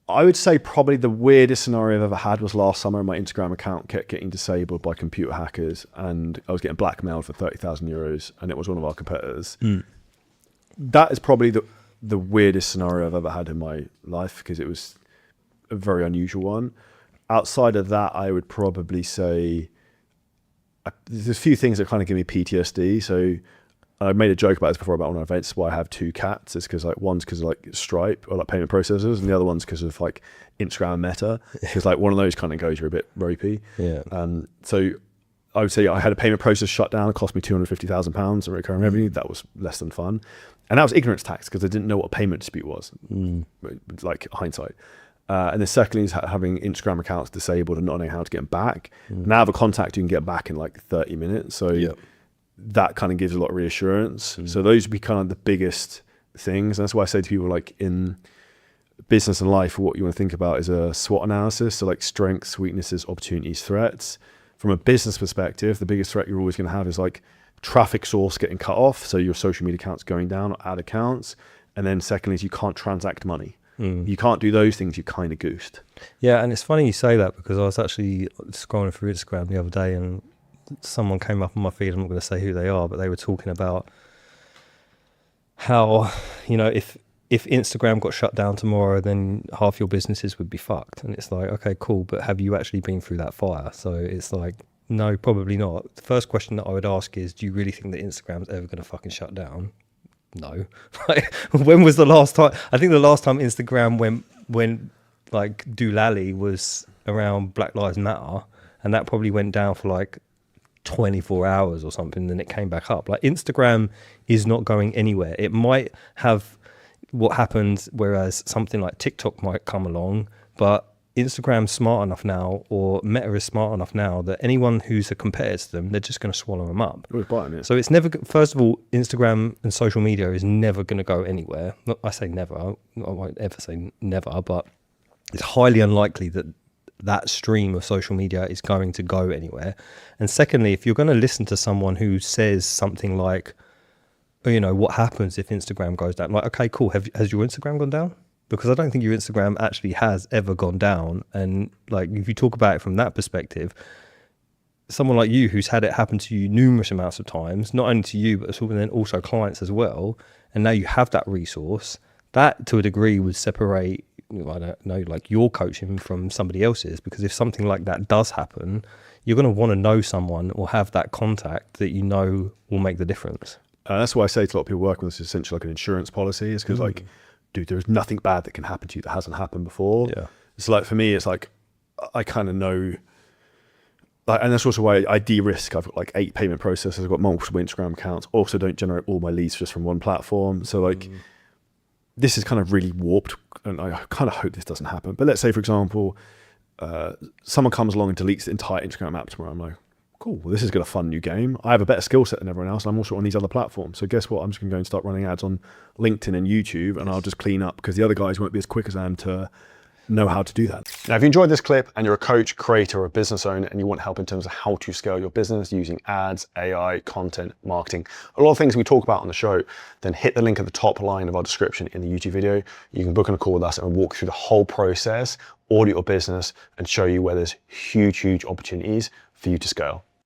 I would say probably the weirdest scenario I've ever had was last summer. My Instagram account kept getting disabled by computer hackers, and I was getting blackmailed for €30,000, and it was one of our competitors. That is probably the weirdest scenario I've ever had in my life, because it was a very unusual one. Outside of that, I would probably say there's a few things that kind of give me PTSD. So I made a joke about this before about one of our events, why I have two cats. It's because one's because of Stripe or payment processors, and the other one's because of Instagram and Meta. Because one of those kind of goes, you're a bit ropey. Yeah. So I would say I had a payment process shut down. It cost me £250,000 in recurring revenue. That was less than fun. And that was ignorance tax, because I didn't know what a payment dispute was, hindsight. And then secondly is having Instagram accounts disabled and not knowing how to get them back. Now I have a contact you can get back in 30 minutes. So that kind of gives a lot of reassurance. So those would be kind of the biggest things. And that's why I say to people, in business and life, what you want to think about is a SWOT analysis. So strengths, weaknesses, opportunities, threats. From a business perspective, the biggest threat you're always going to have is traffic source getting cut off. So your social media accounts going down, or ad accounts. And then secondly is you can't transact money. You can't do those things, you kind of goosed. Yeah, and it's funny you say that, because I was actually scrolling through Instagram the other day, and someone came up on my feed. I'm not going to say who they are, but they were talking about how, if Instagram got shut down tomorrow, then half your businesses would be fucked. And it's okay, cool, but have you actually been through that fire? So it's no, probably not. The first question that I would ask is, do you really think that Instagram's ever going to fucking shut down? No. When was the last time? I think the last time Instagram went doolally was around Black Lives Matter, and that probably went down for 24 hours or something, then it came back up. Instagram is not going anywhere. It might have what happens, whereas something like TikTok might come along, but Instagram's smart enough now, or Meta is smart enough now, that anyone who's a competitor to them, they're just going to swallow them up. So it's never, first of all, Instagram and social media is never going to go anywhere. I say never, I won't ever say never, but it's highly unlikely that stream of social media is going to go anywhere. And secondly, if you're going to listen to someone who says something like, what happens if Instagram goes down? Okay, cool. Has your Instagram gone down? Because I don't think your Instagram actually has ever gone down. And if you talk about it from that perspective, someone like you who's had it happen to you numerous amounts of times, not only to you, but then also clients as well, and now you have that resource, that to a degree would separate, I don't know, your coaching from somebody else's. Because if something like that does happen, you're going to want to know someone or have that contact that will make the difference. That's why I say to a lot of people working with this, is essentially an insurance policy. Is because dude, there's nothing bad that can happen to you that hasn't happened before. Yeah. It's for me, it's I kind of know, and that's also why I de-risk. I've got 8 payment processors. I've got multiple Instagram accounts. Also don't generate all my leads just from one platform. So this is kind of really warped, and I kind of hope this doesn't happen. But let's say, for example, someone comes along and deletes the entire Instagram app tomorrow. I'm cool, well, this is going to fun new game. I have a better skill set than everyone else. I'm also on these other platforms. So guess what? I'm just going to go and start running ads on LinkedIn and YouTube, and I'll just clean up, because the other guys won't be as quick as I am to know how to do that. Now, if you enjoyed this clip and you're a coach, creator, or a business owner, and you want help in terms of how to scale your business using ads, AI, content, marketing, a lot of things we talk about on the show, then hit the link at the top line of our description in the YouTube video. You can book on a call with us and we'll walk through the whole process, audit your business, and show you where there's huge opportunities for you to scale.